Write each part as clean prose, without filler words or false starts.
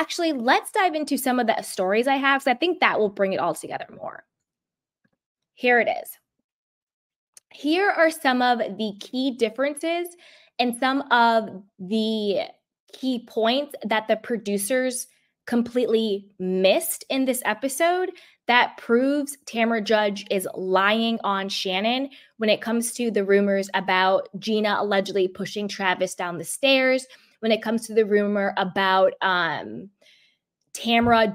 actually, let's dive into some of the stories I have, because I think that will bring it all together more. Here it is. Here are some of the key differences and some of the key points that the producers completely missed in this episode that proves Tamra Judge is lying on Shannon when it comes to the rumors about Gina allegedly pushing Travis down the stairs, when it comes to the rumor about Tamra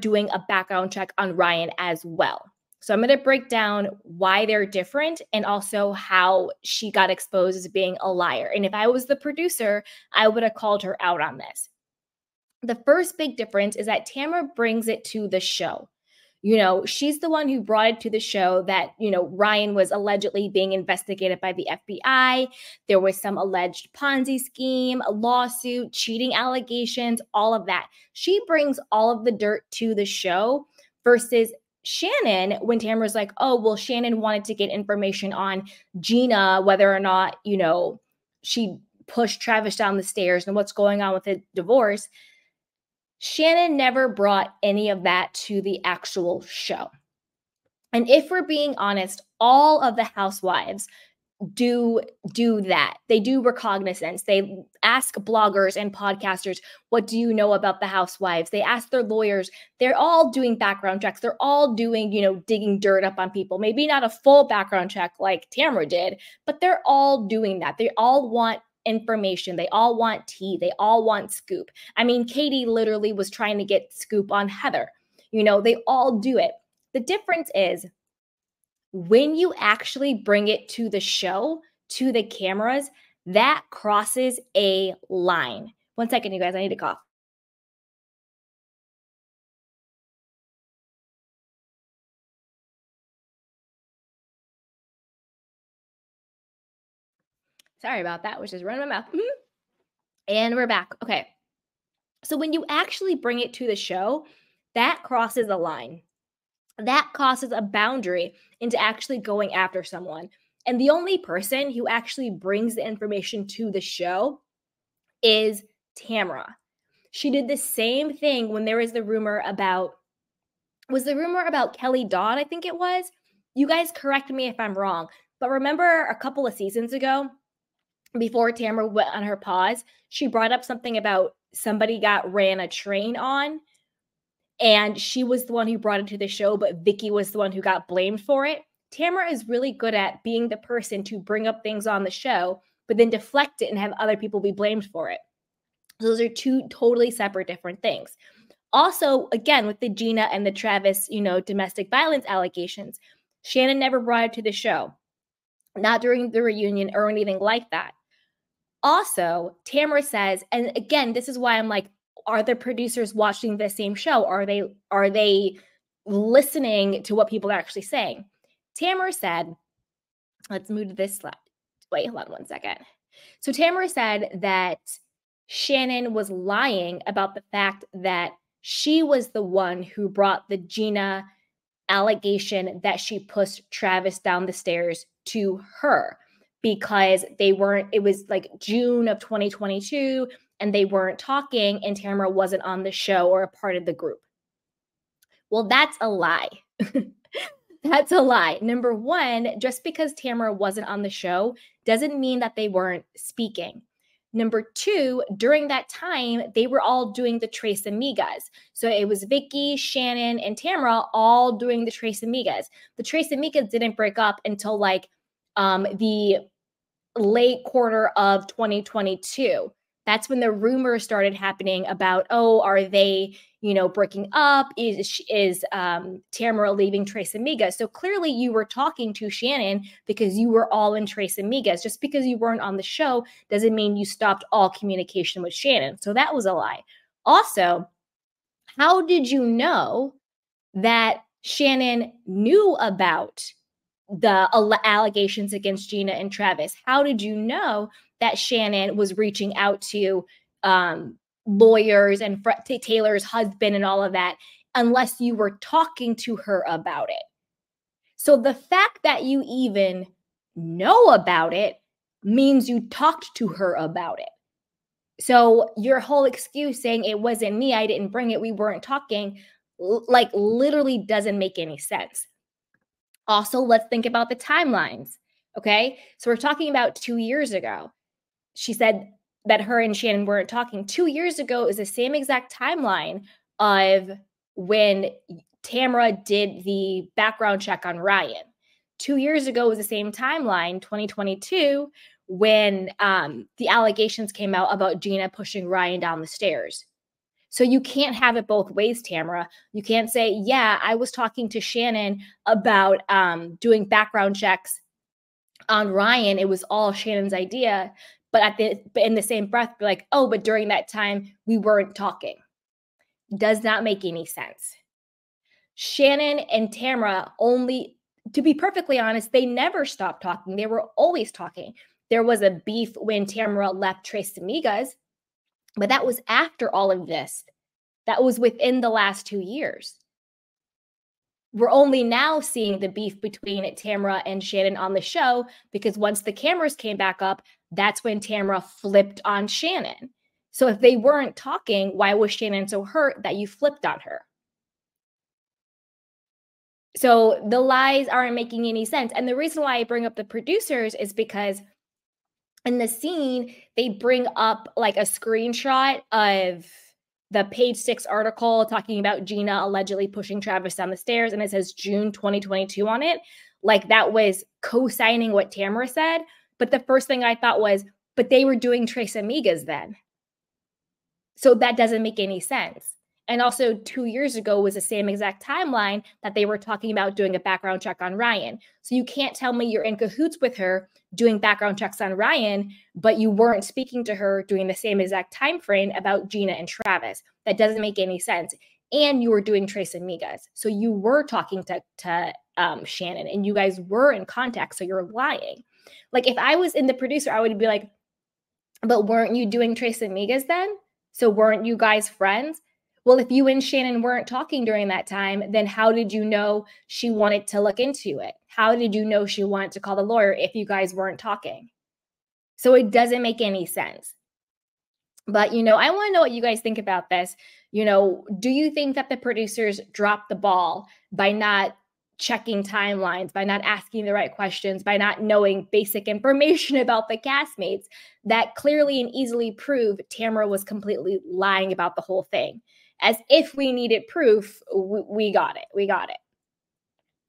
doing a background check on Ryan as well. So I'm going to break down why they're different and also how she got exposed as being a liar. And if I was the producer, I would have called her out on this. The first big difference is that Tamra brings it to the show. You know, she's the one who brought it to the show that, you know, Ryan was allegedly being investigated by the FBI. There was some alleged Ponzi scheme, a lawsuit, cheating allegations, all of that. She brings all of the dirt to the show versus Shannon, when Tamra's like, oh, well, Shannon wanted to get information on Gina, whether or not, you know, she pushed Travis down the stairs and what's going on with the divorce. Shannon never brought any of that to the actual show. And if we're being honest, all of the housewives do that. They do recognizance. They ask bloggers and podcasters, what do you know about the housewives? They ask their lawyers. They're all doing background checks. They're all doing, you know, digging dirt up on people. Maybe not a full background check like Tamra did, but they're all doing that. They all want information. They all want tea. They all want scoop. I mean, Katie literally was trying to get scoop on Heather. You know, they all do it. The difference is, when you actually bring it to the show, to the cameras, that crosses a line. 1 second, you guys, I need to cough. Sorry about that, was just running my mouth. And we're back. Okay. So when you actually bring it to the show, that crosses a line. That crosses a boundary into actually going after someone. And the only person who actually brings the information to the show is Tamra. She did the same thing when there was the rumor about, Kelly Dodd, I think it was. You guys correct me if I'm wrong. But remember a couple of seasons ago, before Tamra went on her pause, she brought up something about somebody ran a train on. And she was the one who brought it to the show, but Vicky was the one who got blamed for it. Tamra is really good at being the person to bring up things on the show, but then deflect it and have other people be blamed for it. Those are two totally separate different things. Also, again, with the Gina and the Travis, you know, domestic violence allegations, Shannon never brought it to the show, not during the reunion or anything like that. Also, Tamra says, and again, this is why I'm like, are the producers watching the same show? Are they listening to what people are actually saying? Tamra said, let's move to this slide. Wait, hold on 1 second. So Tamra said that Shannon was lying about the fact that she was the one who brought the Gina allegation that she pushed Travis down the stairs to her, because it was like June of 2022 and they weren't talking and Tamra wasn't on the show or a part of the group. Well, that's a lie. That's a lie. Number one, just because Tamra wasn't on the show doesn't mean that they weren't speaking. Number two, during that time, they were all doing the Tres Amigas. So it was Vicky, Shannon, and Tamra all doing the Tres Amigas. The Tres Amigas didn't break up until like the late quarter of 2022. That's when the rumors started happening about, oh, are they, you know, breaking up? Is Tamra leaving Tres Amigas? So clearly you were talking to Shannon because you were all in Tres Amigas. Just because you weren't on the show doesn't mean you stopped all communication with Shannon. So that was a lie. Also, how did you know that Shannon knew about the allegations against Gina and Travis? How did you know that Shannon was reaching out to lawyers and Taylor's husband and all of that, unless you were talking to her about it? So the fact that you even know about it means you talked to her about it. So your whole excuse saying it wasn't me, I didn't bring it, we weren't talking, like literally doesn't make any sense. Also, let's think about the timelines. Okay. So we're talking about 2 years ago. She said that her and Shannon weren't talking. 2 years ago is the same exact timeline of when Tamra did the background check on Ryan. 2 years ago was the same timeline, 2022, when the allegations came out about Gina pushing Ryan down the stairs. So you can't have it both ways, Tamra. You can't say, yeah, I was talking to Shannon about doing background checks on Ryan. It was all Shannon's idea. But in the same breath, be like, oh, but during that time, we weren't talking. Does not make any sense. Shannon and Tamra only, to be perfectly honest, they never stopped talking. They were always talking. There was a beef when Tamra left Tres Amigas, but that was after all of this. That was within the last 2 years. We're only now seeing the beef between Tamra and Shannon on the show because once the cameras came back up, that's when Tamra flipped on Shannon. So if they weren't talking, why was Shannon so hurt that you flipped on her? So the lies aren't making any sense. And the reason why I bring up the producers is because in the scene, they bring up like a screenshot of the Page 6 article talking about Gina allegedly pushing Travis down the stairs, and it says June 2022 on it. Like that was co-signing what Tamra said. But the first thing I thought was, but they were doing Tres Amigas then. So that doesn't make any sense. And also 2 years ago was the same exact timeline that they were talking about doing a background check on Ryan. So you can't tell me you're in cahoots with her doing background checks on Ryan, but you weren't speaking to her during the same exact time frame about Gina and Travis. That doesn't make any sense. And you were doing Tres Amigas. So you were talking to Shannon and you guys were in contact. So you're lying. Like if I was in the producer, I would be like, but weren't you doing Tres Amigas then? So weren't you guys friends? Well, if you and Shannon weren't talking during that time, then how did you know she wanted to look into it? How did you know she wanted to call the lawyer if you guys weren't talking? So it doesn't make any sense. But, I want to know what you guys think about this. Do you think that the producers dropped the ball by not checking timelines, by not asking the right questions, by not knowing basic information about the castmates that clearly and easily prove Tamra was completely lying about the whole thing? As if we needed proof, we got it. We got it.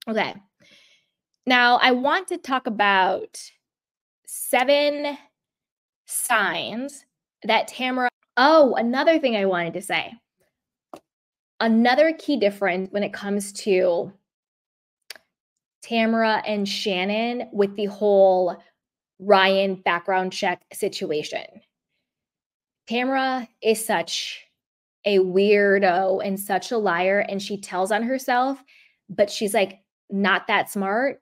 Okay. Now, I want to talk about 7 signs that Tamra. Oh, another thing I wanted to say. Another key difference when it comes to Tamra and Shannon with the whole Ryan background check situation. Tamra is such a weirdo and such a liar, and she tells on herself, but she's like not that smart.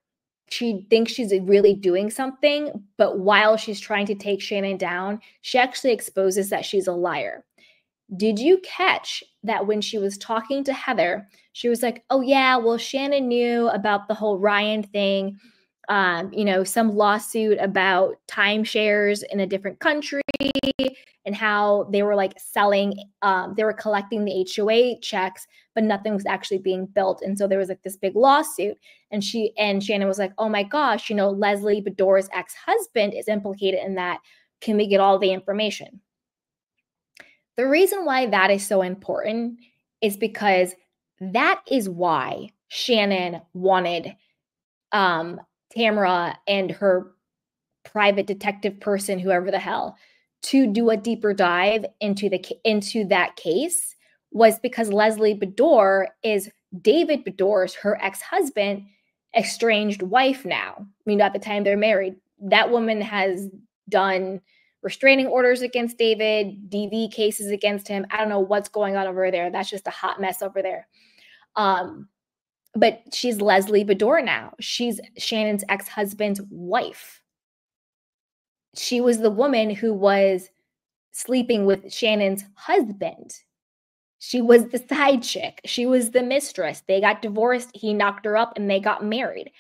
She thinks she's really doing something, but while she's trying to take Shannon down, she actually exposes that she's a liar. Did you catch that when she was talking to Heather, she was like, oh yeah, well, Shannon knew about the whole Ryan thing, some lawsuit about timeshares in a different country and how they were like selling, they were collecting the HOA checks, but nothing was actually being built. And so there was like this big lawsuit. And Shannon was like, oh my gosh, Leslie Beador's ex-husband is implicated in that. Can we get all the information? The reason why that is so important is because that is why Shannon wanted Tamra and her private detective person, whoever the hell, to do a deeper dive into that case, was because Leslie Beador is David Beador's, her ex-husband, estranged wife now. At the time they're married, that woman has done restraining orders against David, DV cases against him. I don't know what's going on over there. That's just a hot mess over there. But she's Leslie Beador now. She's Shannon's ex-husband's wife. She was the woman who was sleeping with Shannon's husband. She was the side chick. She was the mistress. They got divorced. He knocked her up and they got married.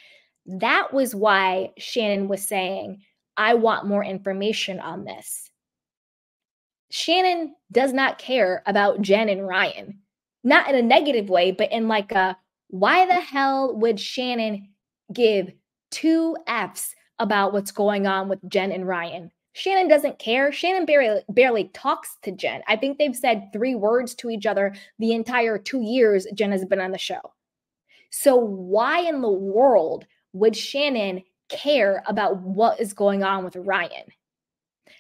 That was why Shannon was saying, I want more information on this. Shannon does not care about Jenn and Ryan. Not in a negative way, but in like a, why the hell would Shannon give two F's about what's going on with Jenn and Ryan? Shannon doesn't care. Shannon barely talks to Jenn. I think they've said 3 words to each other the entire 2 years Jenn has been on the show. So why in the world would Shannon care about what is going on with Ryan?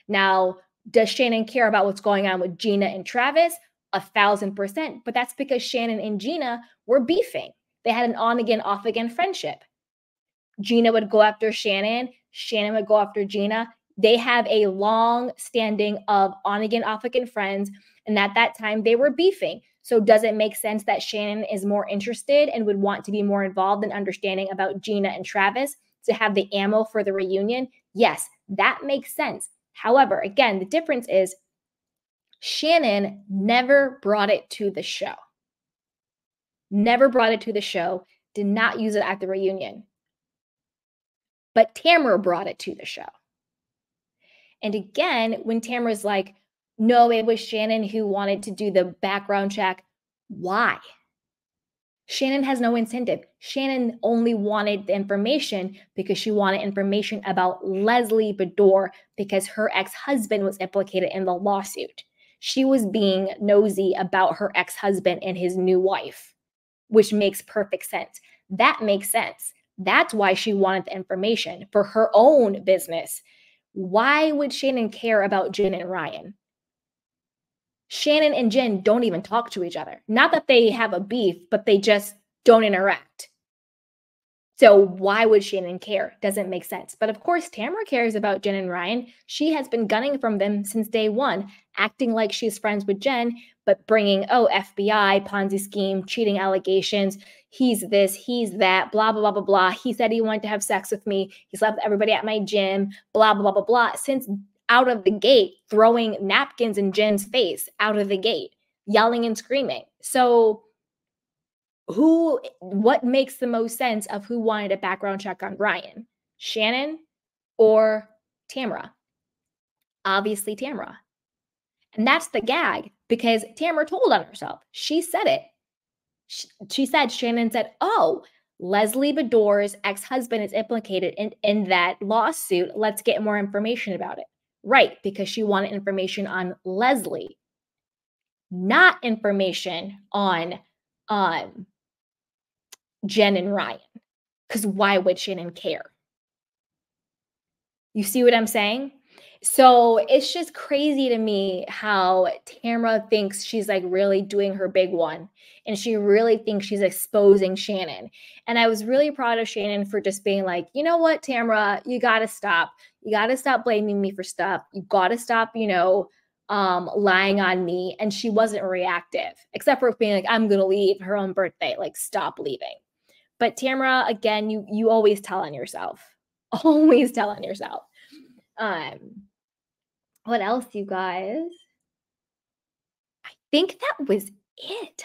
Now, does Shannon care about what's going on with Gina and Travis? 1,000%. But that's because Shannon and Gina were beefing. They had an on again, off again friendship. Gina would go after Shannon. Shannon would go after Gina. They have a long standing of on again, off again friends. And at that time, they were beefing. So does it make sense that Shannon is more interested and would want to be more involved in understanding about Gina and Travis to have the ammo for the reunion? Yes, that makes sense. However, again, the difference is Shannon never brought it to the show. Never brought it to the show, did not use it at the reunion. But Tamra brought it to the show. And again, when Tamra's like, no, it was Shannon who wanted to do the background check, why? Shannon has no incentive. Shannon only wanted the information because she wanted information about Leslie Beador because her ex-husband was implicated in the lawsuit. She was being nosy about her ex-husband and his new wife, which makes perfect sense. That makes sense. That's why she wanted the information for her own business. Why would Shannon care about Jen and Ryan? Shannon and Jen don't even talk to each other. Not that they have a beef, but they just don't interact. So why would Shannon care? Doesn't make sense. But of course, Tamra cares about Jen and Ryan. She has been gunning from them since day one, acting like she's friends with Jen, but bringing, FBI, Ponzi scheme, cheating allegations. He's this, he's that, blah, blah, blah, blah, blah. He said he wanted to have sex with me. He slept with everybody at my gym, blah, blah, blah, blah, blah. Since out of the gate, throwing napkins in Jen's face out of the gate, yelling and screaming. So what makes the most sense of who wanted a background check on Ryan? Shannon or Tamra? Obviously Tamra. And that's the gag because Tamra told on herself. She said it. She said, Shannon said, Leslie Beador's ex-husband is implicated in that lawsuit. Let's get more information about it. Right, because she wanted information on Leslie, not information on Jenn and Ryan. Because why would Shannon care? You see what I'm saying? So it's just crazy to me how Tamra thinks she's like really doing her big one. And she really thinks she's exposing Shannon. And I was really proud of Shannon for just being like, you know what, Tamra, you got to stop. You got to stop blaming me for stuff. You got to stop, lying on me. And she wasn't reactive, except for being like, I'm going to leave her own birthday. Like, stop leaving. But Tamra, again, you always tell on yourself. Always tell on yourself. What else, you guys? I think that was it.